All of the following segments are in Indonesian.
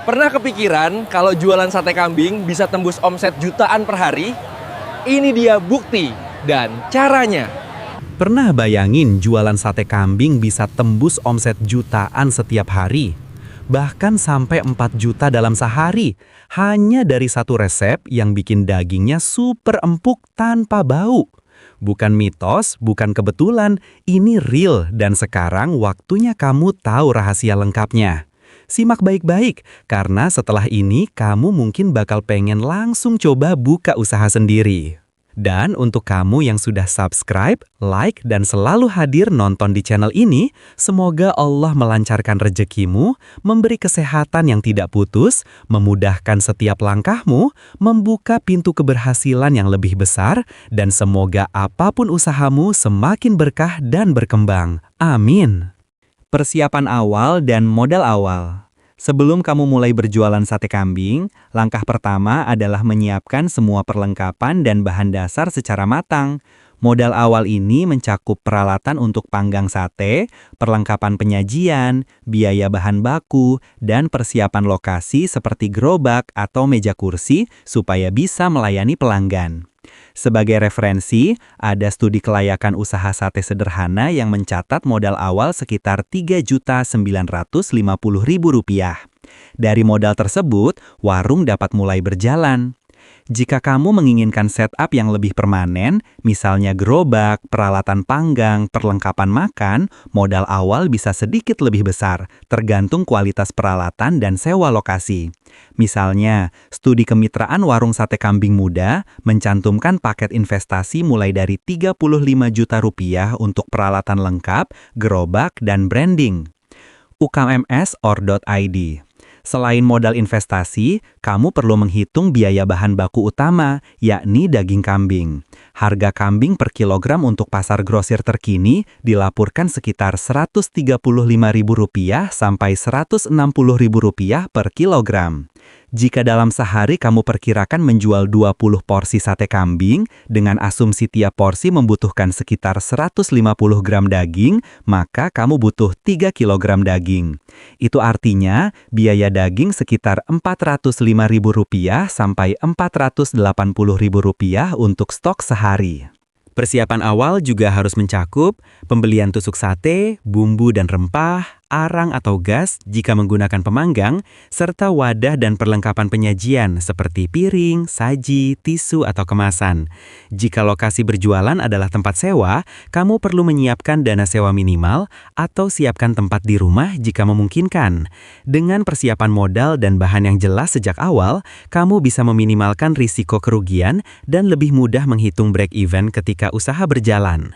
Pernah kepikiran kalau jualan sate kambing bisa tembus omset jutaan per hari? Ini dia bukti dan caranya. Pernah bayangin jualan sate kambing bisa tembus omset jutaan setiap hari? Bahkan sampai 4 juta dalam sehari, hanya dari satu resep yang bikin dagingnya super empuk tanpa bau. Bukan mitos, bukan kebetulan, ini real dan sekarang waktunya kamu tahu rahasia lengkapnya. Simak baik-baik, karena setelah ini kamu mungkin bakal pengen langsung coba buka usaha sendiri. Dan untuk kamu yang sudah subscribe, like, dan selalu hadir nonton di channel ini, semoga Allah melancarkan rezekimu, memberi kesehatan yang tidak putus, memudahkan setiap langkahmu, membuka pintu keberhasilan yang lebih besar, dan semoga apapun usahamu semakin berkah dan berkembang. Amin. Persiapan awal dan modal awal. Sebelum kamu mulai berjualan sate kambing, langkah pertama adalah menyiapkan semua perlengkapan dan bahan dasar secara matang. Modal awal ini mencakup peralatan untuk panggang sate, perlengkapan penyajian, biaya bahan baku, dan persiapan lokasi seperti gerobak atau meja kursi supaya bisa melayani pelanggan. Sebagai referensi, ada studi kelayakan usaha sate sederhana yang mencatat modal awal sekitar Rp3.950.000. Dari modal tersebut, warung dapat mulai berjalan. Jika kamu menginginkan setup yang lebih permanen, misalnya gerobak, peralatan panggang, perlengkapan makan, modal awal bisa sedikit lebih besar, tergantung kualitas peralatan dan sewa lokasi. Misalnya, studi kemitraan warung sate kambing muda mencantumkan paket investasi mulai dari Rp35 juta untuk peralatan lengkap, gerobak, dan branding. ukms.or.id. Selain modal investasi, kamu perlu menghitung biaya bahan baku utama, yakni daging kambing. Harga kambing per kilogram untuk pasar grosir terkini dilaporkan sekitar Rp135.000 sampai Rp160.000 per kilogram. Jika dalam sehari kamu perkirakan menjual 20 porsi sate kambing, dengan asumsi tiap porsi membutuhkan sekitar 150 gram daging, maka kamu butuh 3 kg daging. Itu artinya biaya daging sekitar Rp405.000 sampai Rp480.000 untuk stok sehari. Persiapan awal juga harus mencakup pembelian tusuk sate, bumbu dan rempah, arang atau gas jika menggunakan pemanggang, serta wadah dan perlengkapan penyajian seperti piring, saji, tisu, atau kemasan. Jika lokasi berjualan adalah tempat sewa, kamu perlu menyiapkan dana sewa minimal atau siapkan tempat di rumah jika memungkinkan. Dengan persiapan modal dan bahan yang jelas sejak awal, kamu bisa meminimalkan risiko kerugian dan lebih mudah menghitung break-even ketika usaha berjalan.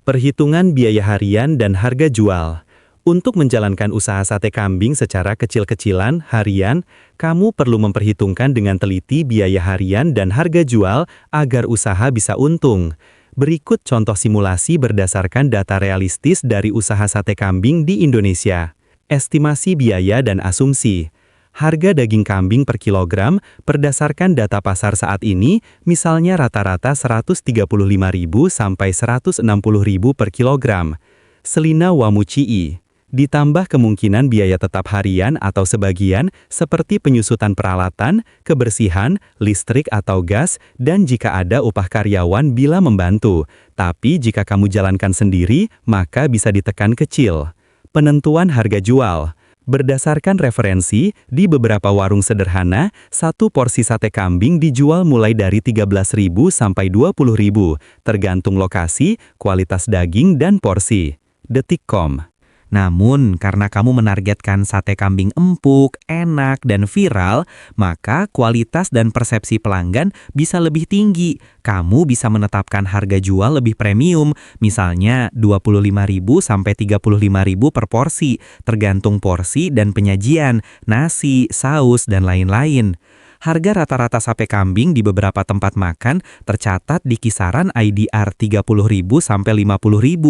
Perhitungan biaya harian dan harga jual. Untuk menjalankan usaha sate kambing secara kecil-kecilan harian, kamu perlu memperhitungkan dengan teliti biaya harian dan harga jual agar usaha bisa untung. Berikut contoh simulasi berdasarkan data realistis dari usaha sate kambing di Indonesia. Estimasi biaya dan asumsi. Harga daging kambing per kilogram berdasarkan data pasar saat ini, misalnya rata-rata Rp135.000 sampai Rp160.000 per kilogram. Selina Wamucii. Ditambah kemungkinan biaya tetap harian atau sebagian seperti penyusutan peralatan, kebersihan, listrik atau gas, dan jika ada upah karyawan bila membantu. Tapi jika kamu jalankan sendiri, maka bisa ditekan kecil. Penentuan harga jual. Berdasarkan referensi, di beberapa warung sederhana, satu porsi sate kambing dijual mulai dari Rp13.000 sampai Rp20.000, tergantung lokasi, kualitas daging, dan porsi. Detik.com. Namun, karena kamu menargetkan sate kambing empuk, enak, dan viral, maka kualitas dan persepsi pelanggan bisa lebih tinggi. Kamu bisa menetapkan harga jual lebih premium, misalnya Rp25.000 sampai Rp35.000 per porsi, tergantung porsi dan penyajian, nasi, saus, dan lain-lain. Harga rata-rata sate kambing di beberapa tempat makan tercatat di kisaran IDR Rp30.000 sampai Rp50.000,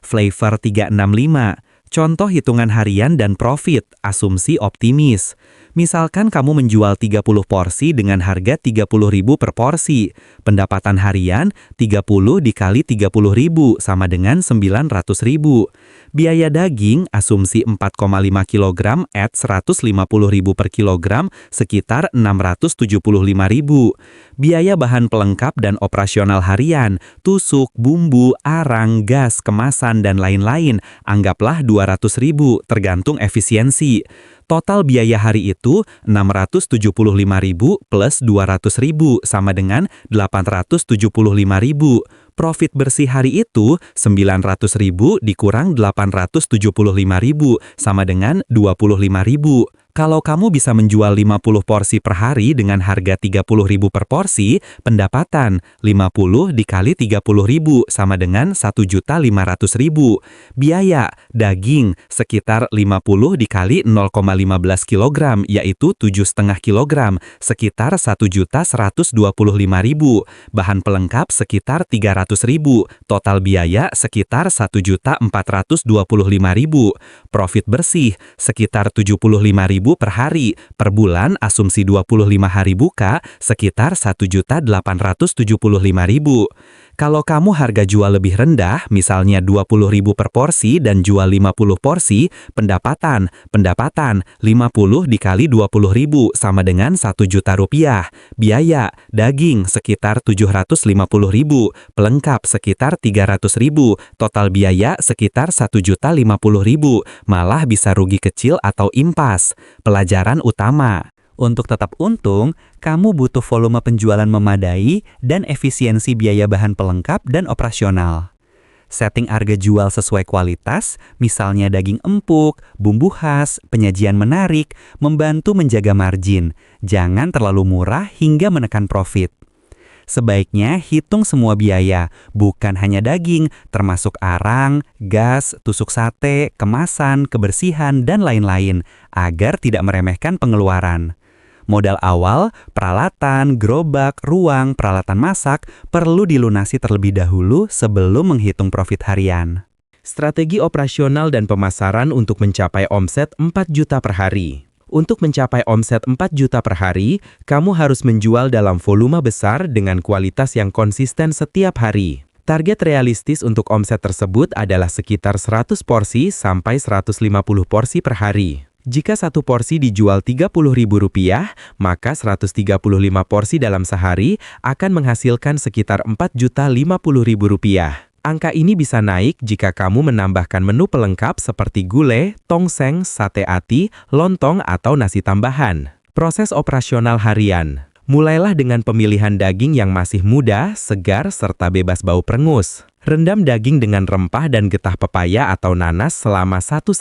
flavor Rp365. Contoh hitungan harian dan profit, asumsi optimis. Misalkan kamu menjual 30 porsi dengan harga 30.000 per porsi. Pendapatan harian 30 dikali 30.000 sama dengan 900.000. Biaya daging asumsi 4,5 kg at 150.000 per kilogram sekitar 675.000. Biaya bahan pelengkap dan operasional harian, tusuk, bumbu, arang, gas, kemasan, dan lain-lain, anggaplah 200.000 tergantung efisiensi. Total biaya hari itu 675.000 plus 200.000 sama dengan 875.000. Profit bersih hari itu 900.000 dikurang 875.000 sama dengan 25.000. Kalau kamu bisa menjual 50 porsi per hari dengan harga 30.000 per porsi, pendapatan 50 dikali 30.000 sama dengan 1.500.000. Biaya daging sekitar 50 dikali 0,15 kg yaitu 7,5 kg sekitar 1.125.000. Bahan pelengkap sekitar 300.000. Total biaya sekitar 1.425.000. Profit bersih sekitar 75.000 per hari. Per bulan asumsi 25 hari buka sekitar 1.875.000. Kalau kamu harga jual lebih rendah, misalnya 20.000 per porsi dan jual 50 porsi, pendapatan 50 dikali 20.000 sama dengan 1 juta rupiah. Biaya daging sekitar 750.000, pelengkap sekitar 300.000, total biaya sekitar 1.050.000, malah bisa rugi kecil atau impas. Pelajaran utama. Untuk tetap untung, kamu butuh volume penjualan memadai dan efisiensi biaya bahan pelengkap dan operasional. Setting harga jual sesuai kualitas, misalnya daging empuk, bumbu khas, penyajian menarik, membantu menjaga margin. Jangan terlalu murah hingga menekan profit. Sebaiknya hitung semua biaya, bukan hanya daging, termasuk arang, gas, tusuk sate, kemasan, kebersihan, dan lain-lain, agar tidak meremehkan pengeluaran. Modal awal, peralatan, gerobak, ruang, peralatan masak perlu dilunasi terlebih dahulu sebelum menghitung profit harian. Strategi operasional dan pemasaran untuk mencapai omset 4 juta per hari. Untuk mencapai omset 4 juta per hari, kamu harus menjual dalam volume besar dengan kualitas yang konsisten setiap hari. Target realistis untuk omset tersebut adalah sekitar 100 porsi sampai 150 porsi per hari. Jika satu porsi dijual Rp30.000, maka 135 porsi dalam sehari akan menghasilkan sekitar Rp4.050.000. Angka ini bisa naik jika kamu menambahkan menu pelengkap seperti gulai, tongseng, sate ati, lontong, atau nasi tambahan. Proses operasional harian. Mulailah dengan pemilihan daging yang masih muda, segar, serta bebas bau perengus. Rendam daging dengan rempah dan getah pepaya atau nanas selama 1-2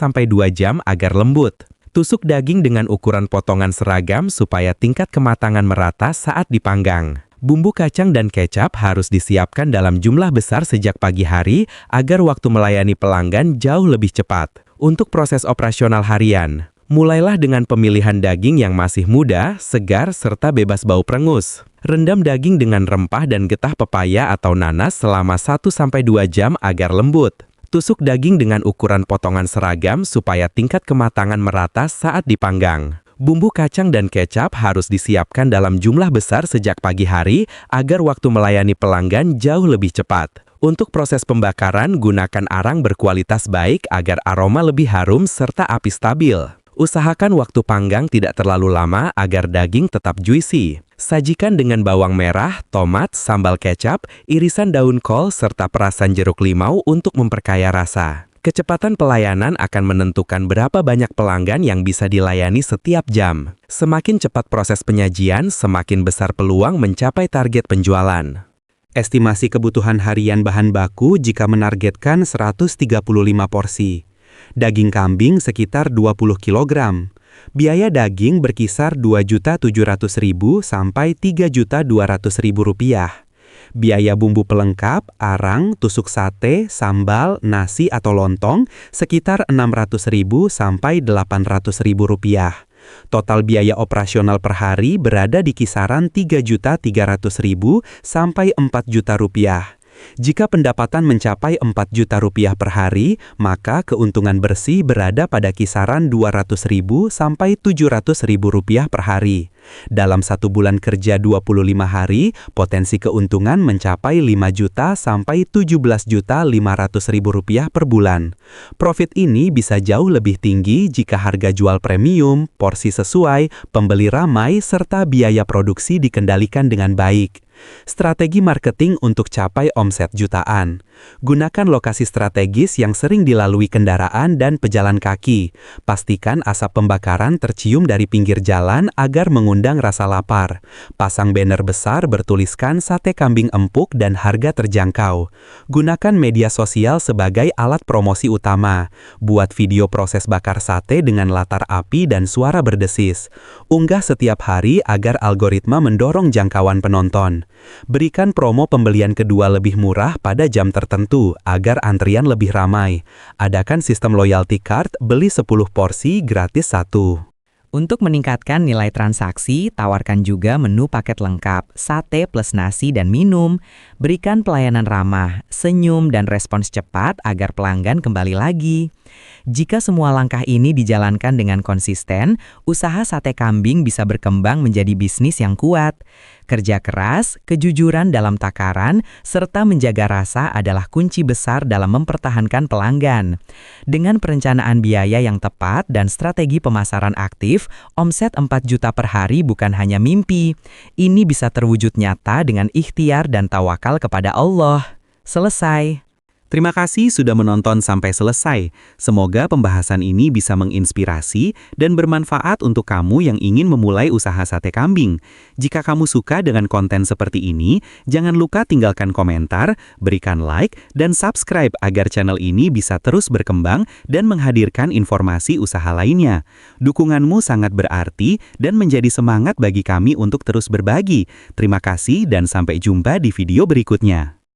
jam agar lembut. Tusuk daging dengan ukuran potongan seragam supaya tingkat kematangan merata saat dipanggang. Bumbu kacang dan kecap harus disiapkan dalam jumlah besar sejak pagi hari agar waktu melayani pelanggan jauh lebih cepat. Untuk proses operasional harian, mulailah dengan pemilihan daging yang masih muda, segar, serta bebas bau perengus. Rendam daging dengan rempah dan getah pepaya atau nanas selama 1-2 jam agar lembut. Tusuk daging dengan ukuran potongan seragam supaya tingkat kematangan merata saat dipanggang. Bumbu kacang dan kecap harus disiapkan dalam jumlah besar sejak pagi hari agar waktu melayani pelanggan jauh lebih cepat. Untuk proses pembakaran, gunakan arang berkualitas baik agar aroma lebih harum serta api stabil. Usahakan waktu panggang tidak terlalu lama agar daging tetap juicy. Sajikan dengan bawang merah, tomat, sambal kecap, irisan daun kol, serta perasan jeruk limau untuk memperkaya rasa. Kecepatan pelayanan akan menentukan berapa banyak pelanggan yang bisa dilayani setiap jam. Semakin cepat proses penyajian, semakin besar peluang mencapai target penjualan. Estimasi kebutuhan harian bahan baku jika menargetkan 135 porsi. Daging kambing sekitar 20 kg. Biaya daging berkisar Rp2.700.000 sampai Rp3.200.000. Biaya bumbu pelengkap, arang, tusuk sate, sambal, nasi atau lontong sekitar Rp600.000 sampai Rp800.000. Total biaya operasional per hari berada di kisaran Rp3.300.000 sampai Rp4 juta. Jika pendapatan mencapai 4 juta rupiah per hari, maka keuntungan bersih berada pada kisaran 200.000 sampai 700.000 rupiah per hari. Dalam 1 bulan kerja 25 hari, potensi keuntungan mencapai 5 juta sampai 17.500.000 rupiah per bulan. Profit ini bisa jauh lebih tinggi jika harga jual premium, porsi sesuai, pembeli ramai, serta biaya produksi dikendalikan dengan baik. Strategi marketing untuk capai omset jutaan. Gunakan lokasi strategis yang sering dilalui kendaraan dan pejalan kaki. Pastikan asap pembakaran tercium dari pinggir jalan agar mengundang rasa lapar. Pasang banner besar bertuliskan sate kambing empuk dan harga terjangkau. Gunakan media sosial sebagai alat promosi utama. Buat video proses bakar sate dengan latar api dan suara berdesis. Unggah setiap hari agar algoritma mendorong jangkauan penonton. Berikan promo pembelian kedua lebih murah pada jam tertentu agar antrian lebih ramai. Adakan sistem loyalty card, beli 10 porsi gratis 1. Untuk meningkatkan nilai transaksi, tawarkan juga menu paket lengkap, sate plus nasi dan minum. Berikan pelayanan ramah, senyum dan respons cepat agar pelanggan kembali lagi. Jika semua langkah ini dijalankan dengan konsisten, usaha sate kambing bisa berkembang menjadi bisnis yang kuat. Kerja keras, kejujuran dalam takaran, serta menjaga rasa adalah kunci besar dalam mempertahankan pelanggan. Dengan perencanaan biaya yang tepat dan strategi pemasaran aktif, omset 4 juta per hari bukan hanya mimpi. Ini bisa terwujud nyata dengan ikhtiar dan tawakal kepada Allah. Selesai. Terima kasih sudah menonton sampai selesai. Semoga pembahasan ini bisa menginspirasi dan bermanfaat untuk kamu yang ingin memulai usaha sate kambing. Jika kamu suka dengan konten seperti ini, jangan lupa tinggalkan komentar, berikan like, dan subscribe agar channel ini bisa terus berkembang dan menghadirkan informasi usaha lainnya. Dukunganmu sangat berarti dan menjadi semangat bagi kami untuk terus berbagi. Terima kasih dan sampai jumpa di video berikutnya.